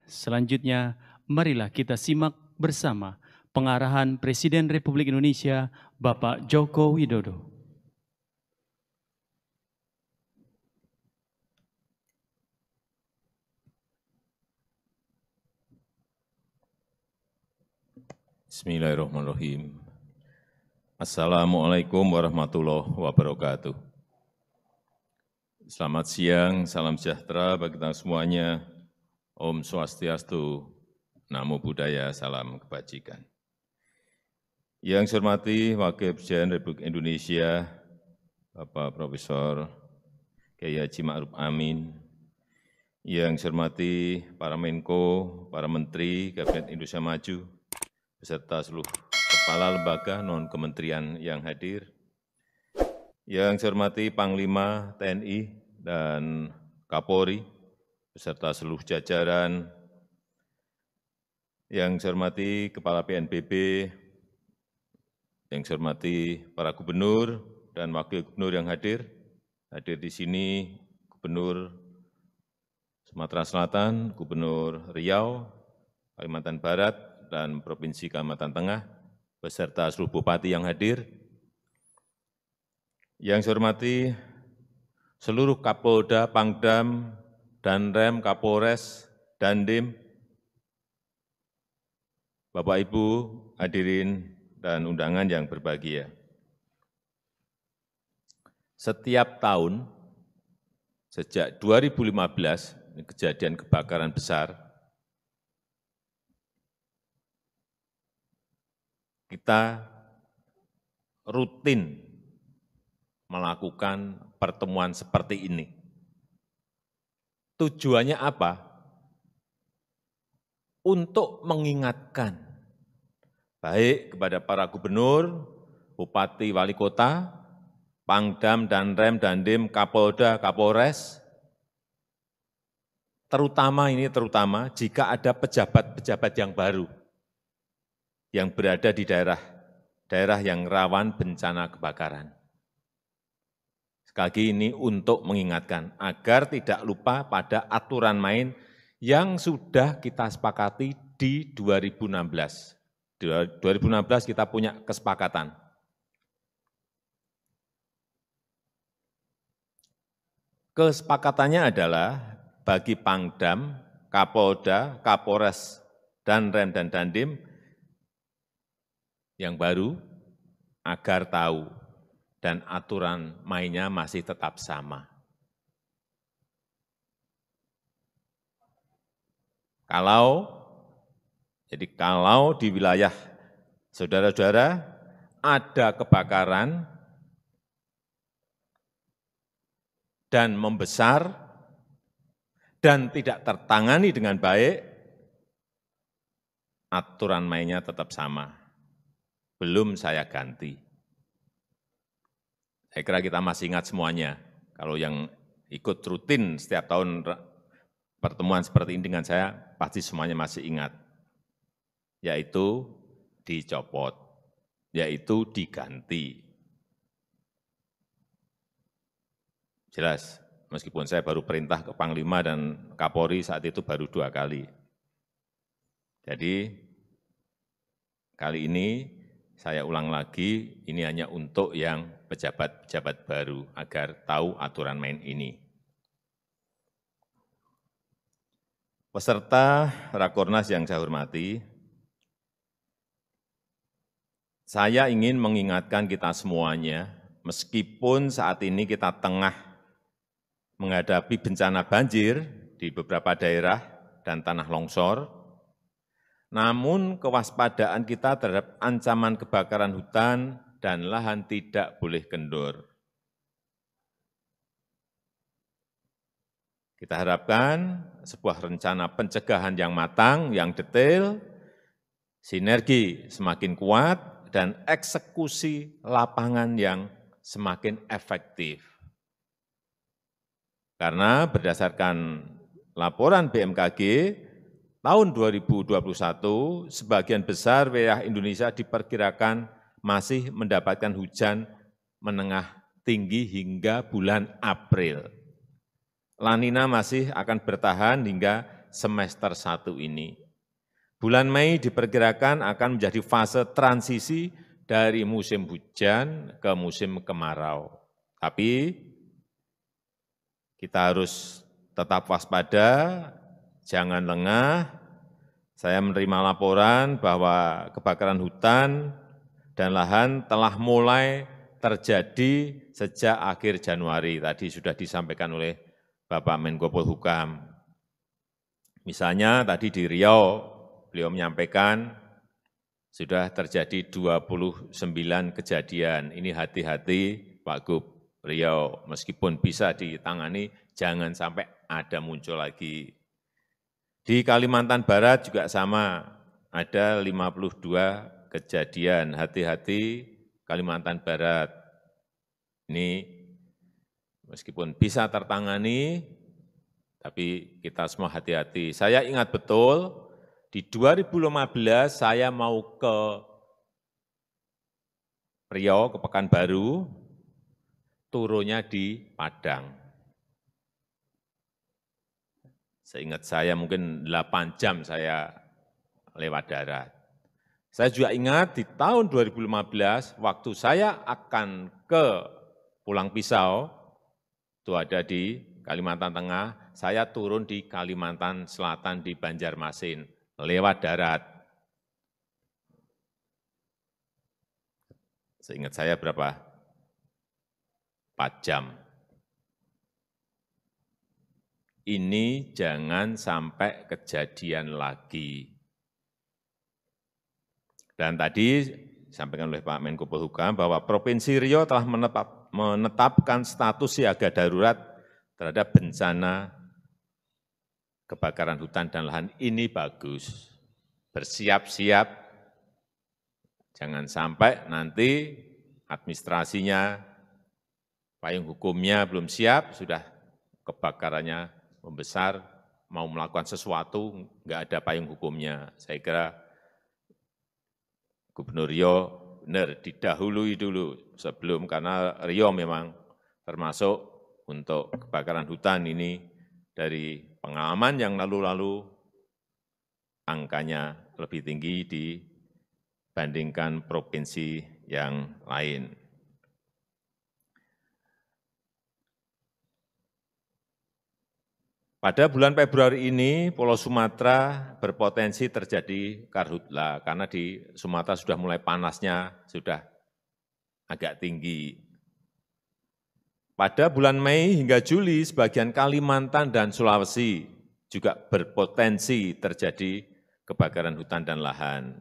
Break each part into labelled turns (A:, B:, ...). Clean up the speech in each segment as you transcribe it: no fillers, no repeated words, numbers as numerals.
A: Selanjutnya, marilah kita simak bersama pengarahan Presiden Republik Indonesia, Bapak Joko Widodo.
B: Bismillahirrahmanirrahim. Assalamualaikum warahmatullahi wabarakatuh. Selamat siang, salam sejahtera bagi kita semuanya. Om Swastiastu, Namo Buddhaya, salam kebajikan. Yang saya hormati Wakil Presiden Republik Indonesia, Bapak Profesor Kiai Haji Ma'ruf Amin. Yang saya hormati para Menko, para Menteri Kabinet Indonesia Maju, beserta seluruh kepala lembaga non-kementerian yang hadir, yang saya hormati Panglima TNI dan Kapolri, beserta seluruh jajaran, yang saya hormati Kepala BNPB, yang saya hormati para gubernur dan wakil gubernur yang hadir di sini, Gubernur Sumatera Selatan, Gubernur Riau, Kalimantan Barat, dan Provinsi Kalimantan Tengah, beserta seluruh bupati yang hadir. Yang saya hormati seluruh Kapolda, Pangdam, Danrem, Kapolres, Dandim, Bapak Ibu hadirin dan undangan yang berbahagia. Setiap tahun, sejak 2015, kejadian kebakaran besar, kita rutin melakukan pertemuan seperti ini. Tujuannya apa? Untuk mengingatkan, baik kepada para gubernur, bupati, wali kota, Pangdam, Danrem, Dandim, Kapolda, Kapolres, terutama jika ada pejabat-pejabat yang baru yang berada di daerah yang rawan bencana kebakaran. Sekali lagi ini untuk mengingatkan agar tidak lupa pada aturan main yang sudah kita sepakati di 2016. Di 2016 kita punya kesepakatan. Kesepakatannya adalah bagi Pangdam, Kapolda, Kapolres, Danrem, dan Dandim yang baru agar tahu dan aturan mainnya masih tetap sama. Kalau di wilayah saudara-saudara ada kebakaran dan membesar dan tidak tertangani dengan baik, aturan mainnya tetap sama. Belum saya ganti. Saya kira kita masih ingat semuanya. Kalau yang ikut rutin setiap tahun pertemuan seperti ini dengan saya, pasti semuanya masih ingat. Yaitu dicopot, yaitu diganti. Jelas, meskipun saya baru perintah ke Panglima dan Kapolri saat itu baru 2 kali. Jadi, kali ini saya ulang lagi, ini hanya untuk yang pejabat-pejabat baru, agar tahu aturan main ini. Peserta Rakornas yang saya hormati, saya ingin mengingatkan kita semuanya, meskipun saat ini kita tengah menghadapi bencana banjir di beberapa daerah dan tanah longsor, namun kewaspadaan kita terhadap ancaman kebakaran hutan dan lahan tidak boleh kendor. Kita harapkan sebuah rencana pencegahan yang matang, yang detail, sinergi semakin kuat, dan eksekusi lapangan yang semakin efektif. Karena berdasarkan laporan BMKG, tahun 2021, sebagian besar wilayah Indonesia diperkirakan masih mendapatkan hujan menengah tinggi hingga bulan April. La Nina masih akan bertahan hingga semester 1 ini. Bulan Mei diperkirakan akan menjadi fase transisi dari musim hujan ke musim kemarau. Tapi kita harus tetap waspada, jangan lengah. Saya menerima laporan bahwa kebakaran hutan dan lahan telah mulai terjadi sejak akhir Januari. Tadi sudah disampaikan oleh Bapak Menko Polhukam. Misalnya tadi di Riau, beliau menyampaikan sudah terjadi 29 kejadian. Ini hati-hati Pak Gub Riau, meskipun bisa ditangani, jangan sampai ada muncul lagi. Di Kalimantan Barat juga sama, ada 52 kejadian. Hati-hati Kalimantan Barat. Ini meskipun bisa tertangani, tapi kita semua hati-hati. Saya ingat betul, di 2015 saya mau ke Riau, ke Pekanbaru, turunnya di Padang. Seingat saya mungkin 8 jam saya lewat darat. Saya juga ingat di tahun 2015, waktu saya akan ke Pulang Pisau, itu ada di Kalimantan Tengah, saya turun di Kalimantan Selatan di Banjarmasin, lewat darat. Seingat saya berapa? 4 jam. Ini jangan sampai kejadian lagi. Dan tadi disampaikan oleh Pak Menko Polhukam bahwa Provinsi Riau telah menetapkan status siaga darurat terhadap bencana kebakaran hutan dan lahan. Ini bagus. Bersiap-siap, jangan sampai nanti administrasinya, payung hukumnya belum siap, sudah kebakarannya membesar, mau melakukan sesuatu, nggak ada payung hukumnya. Saya kira Gubernur Riau benar didahului dulu sebelum, karena Riau memang termasuk untuk kebakaran hutan ini dari pengalaman yang lalu-lalu angkanya lebih tinggi dibandingkan provinsi yang lain. Pada bulan Februari ini, Pulau Sumatera berpotensi terjadi karhutla, karena di Sumatera sudah mulai panasnya, sudah agak tinggi. Pada bulan Mei hingga Juli, sebagian Kalimantan dan Sulawesi juga berpotensi terjadi kebakaran hutan dan lahan.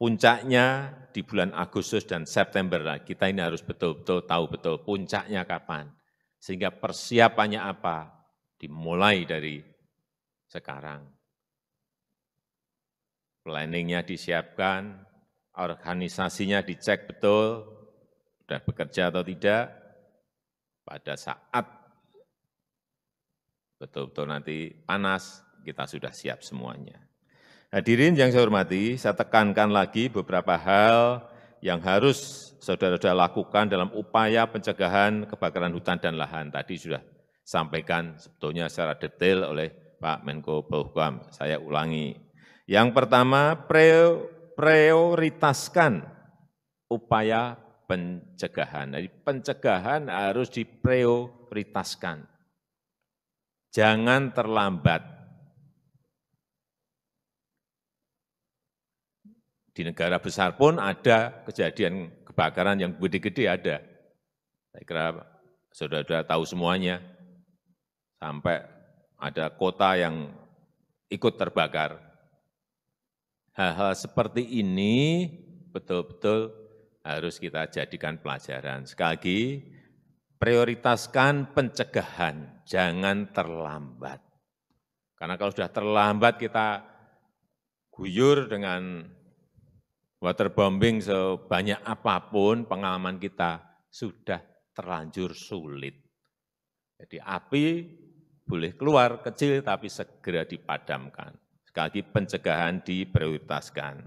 B: Puncaknya di bulan Agustus dan September, kita ini harus betul-betul tahu betul puncaknya kapan, sehingga persiapannya apa, dimulai dari sekarang. Planningnya disiapkan, organisasinya dicek betul, sudah bekerja atau tidak, pada saat betul-betul nanti panas, kita sudah siap semuanya. Hadirin yang saya hormati, saya tekankan lagi beberapa hal yang harus saudara-saudara lakukan dalam upaya pencegahan kebakaran hutan dan lahan. Tadi sudah sampaikan sebetulnya secara detail oleh Pak Menko Polhukam, saya ulangi. Yang pertama, prioritaskan upaya pencegahan. Jadi pencegahan harus diprioritaskan. Jangan terlambat. Di negara besar pun ada kejadian kebakaran yang gede-gede ada. Saya kira saudara-saudara tahu semuanya. Sampai ada kota yang ikut terbakar. Hal-hal seperti ini betul-betul harus kita jadikan pelajaran. Sekali lagi, prioritaskan pencegahan, jangan terlambat. Karena kalau sudah terlambat kita guyur dengan waterbombing sebanyak apapun, pengalaman kita sudah terlanjur sulit. Jadi api boleh keluar kecil tapi segera dipadamkan. Sekali lagi pencegahan diprioritaskan.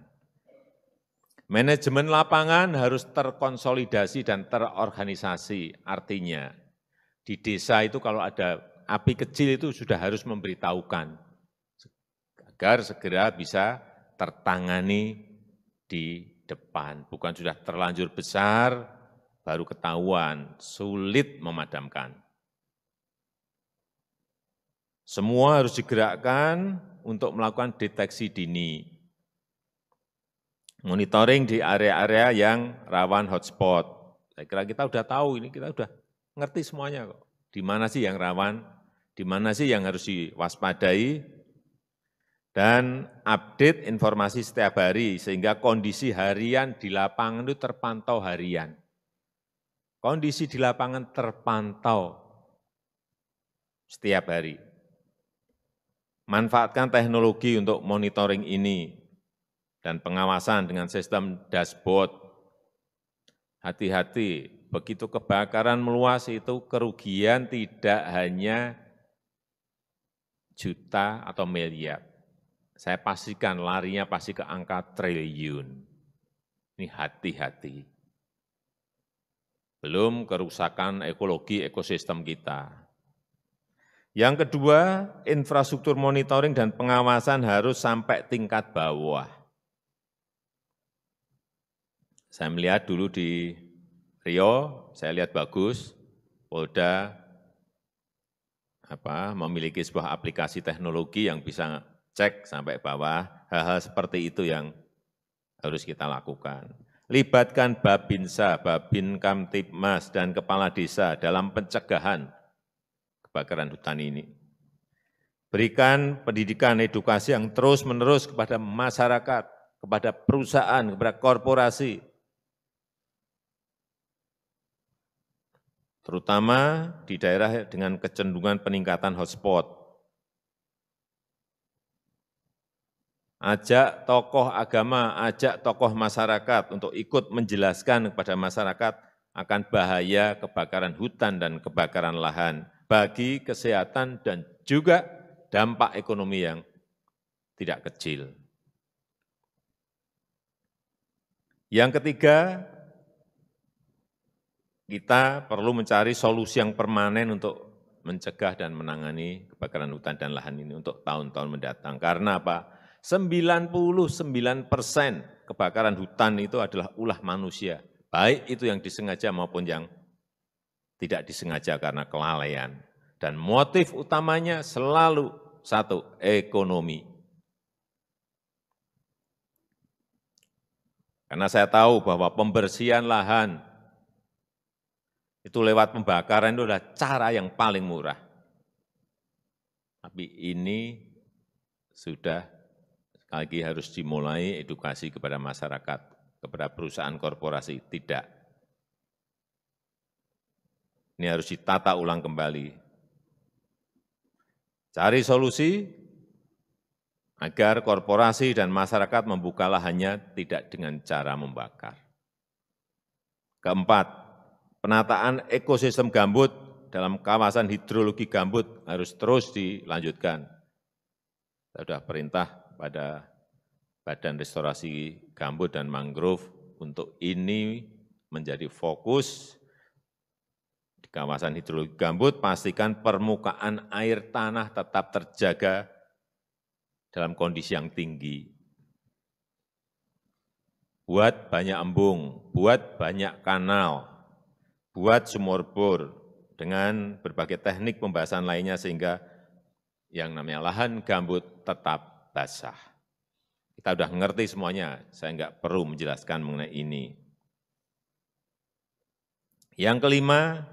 B: Manajemen lapangan harus terkonsolidasi dan terorganisasi. Artinya di desa itu kalau ada api kecil itu sudah harus memberitahukan. agar segera bisa tertangani di depan. Bukan sudah terlanjur besar, baru ketahuan, sulit memadamkan. Semua harus digerakkan untuk melakukan deteksi dini. Monitoring di area-area yang rawan hotspot. Saya kira kita sudah tahu ini, kita sudah ngerti semuanya kok. Di mana sih yang rawan, di mana sih yang harus diwaspadai, dan update informasi setiap hari sehingga kondisi harian di lapangan itu terpantau harian. Kondisi di lapangan terpantau setiap hari. Manfaatkan teknologi untuk monitoring ini dan pengawasan dengan sistem dashboard. Hati-hati, begitu kebakaran meluas itu kerugian tidak hanya juta atau miliar. Saya pastikan larinya pasti ke angka triliun. Ini hati-hati. Belum kerusakan ekologi ekosistem kita. Yang kedua, infrastruktur monitoring dan pengawasan harus sampai tingkat bawah. Saya melihat dulu di Riau, saya lihat bagus, Polda memiliki sebuah aplikasi teknologi yang bisa cek sampai bawah. Hal-hal seperti itu yang harus kita lakukan. Libatkan Babinsa, Babin Kamtibmas, dan Kepala Desa dalam pencegahan kebakaran hutan ini. Berikan pendidikan edukasi yang terus-menerus kepada masyarakat, kepada perusahaan, kepada korporasi, terutama di daerah dengan kecenderungan peningkatan hotspot. Ajak tokoh agama, ajak tokoh masyarakat untuk ikut menjelaskan kepada masyarakat akan bahaya kebakaran hutan dan kebakaran lahan bagi kesehatan dan juga dampak ekonomi yang tidak kecil. Yang ketiga, kita perlu mencari solusi yang permanen untuk mencegah dan menangani kebakaran hutan dan lahan ini untuk tahun-tahun mendatang. Karena apa? 99% kebakaran hutan itu adalah ulah manusia, baik itu yang disengaja maupun yang tidak disengaja karena kelalaian. Dan motif utamanya selalu satu, ekonomi. Karena saya tahu bahwa pembersihan lahan itu lewat pembakaran itu adalah cara yang paling murah. Tapi ini sudah sekali lagi harus dimulai edukasi kepada masyarakat, kepada perusahaan korporasi, tidak. Ini harus ditata ulang kembali. Cari solusi agar korporasi dan masyarakat membuka lahannya tidak dengan cara membakar. Keempat, penataan ekosistem gambut dalam kawasan hidrologi gambut harus terus dilanjutkan. Saya sudah perintah pada Badan Restorasi Gambut dan Mangrove untuk ini menjadi fokus. Di kawasan hidrologi gambut, pastikan permukaan air tanah tetap terjaga dalam kondisi yang tinggi. Buat banyak embung, buat banyak kanal, buat sumur bor dengan berbagai teknik pembahasan lainnya sehingga yang namanya lahan gambut tetap basah. Kita sudah mengerti semuanya, saya enggak perlu menjelaskan mengenai ini. Yang kelima,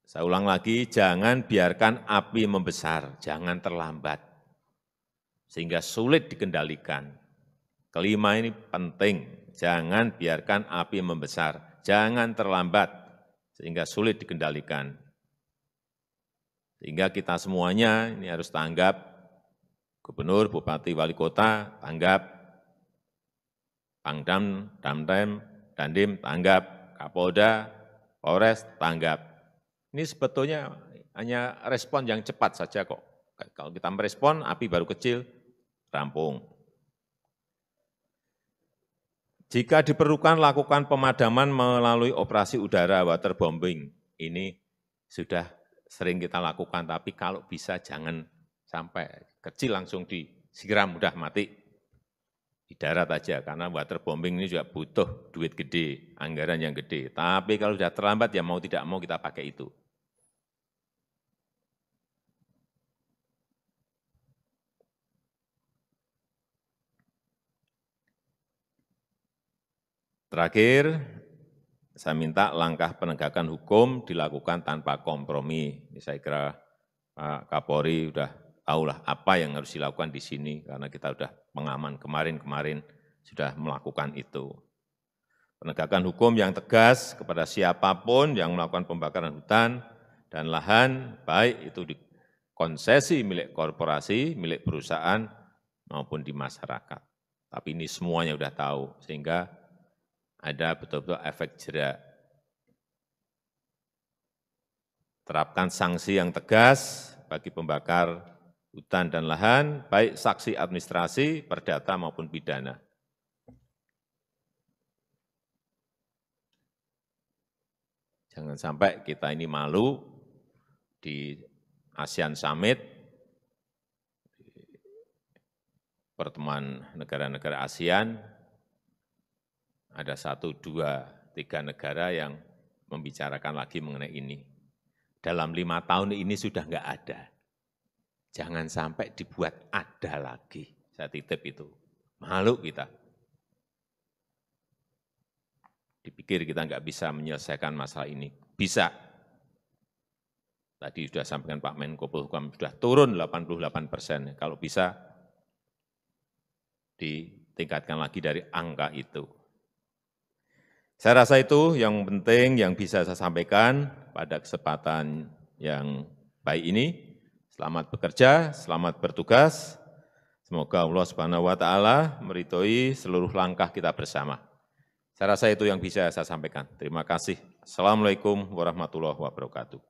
B: saya ulang lagi, jangan biarkan api membesar, jangan terlambat, sehingga sulit dikendalikan. Kelima ini penting, jangan biarkan api membesar, jangan terlambat, sehingga sulit dikendalikan. Sehingga kita semuanya ini harus tanggap, Gubernur, Bupati, Wali Kota, tanggap, Pangdam, Damrem, Dandim, tanggap, Kapolda, Polres, tanggap. Ini sebetulnya hanya respon yang cepat saja kok. Kalau kita merespon, api baru kecil, rampung. Jika diperlukan, lakukan pemadaman melalui operasi udara waterbombing. Ini sudah sering kita lakukan, tapi kalau bisa jangan sampai kecil langsung disiram, udah mati di darat aja, karena waterbombing ini juga butuh duit gede, anggaran yang gede. Tapi kalau sudah terlambat ya mau tidak mau kita pakai itu. Terakhir, saya minta langkah penegakan hukum dilakukan tanpa kompromi. Ini saya kira Pak Kapolri sudah tahulah apa yang harus dilakukan di sini, karena kita sudah pengaman kemarin sudah melakukan itu. Penegakan hukum yang tegas kepada siapapun yang melakukan pembakaran hutan dan lahan, baik itu di konsesi milik korporasi, milik perusahaan, maupun di masyarakat. Tapi ini semuanya sudah tahu, sehingga ada betul-betul efek jerak. Terapkan sanksi yang tegas bagi pembakar hutan dan lahan, baik sanksi administrasi, perdata maupun pidana. Jangan sampai kita ini malu di ASEAN Summit, pertemuan negara-negara ASEAN, ada 1, 2, 3 negara yang membicarakan lagi mengenai ini. Dalam 5 tahun ini sudah enggak ada. Jangan sampai dibuat ada lagi. Saya titip itu. Malu kita. Dipikir kita enggak bisa menyelesaikan masalah ini. Bisa. Tadi sudah sampaikan Pak Menko Polhukam, sudah turun 88%. Kalau bisa, ditingkatkan lagi dari angka itu. Saya rasa itu yang penting yang bisa saya sampaikan pada kesempatan yang baik ini. Selamat bekerja, selamat bertugas. Semoga Allah Subhanahu wa taala meridhoi seluruh langkah kita bersama. Saya rasa itu yang bisa saya sampaikan. Terima kasih. Assalamualaikum warahmatullahi wabarakatuh.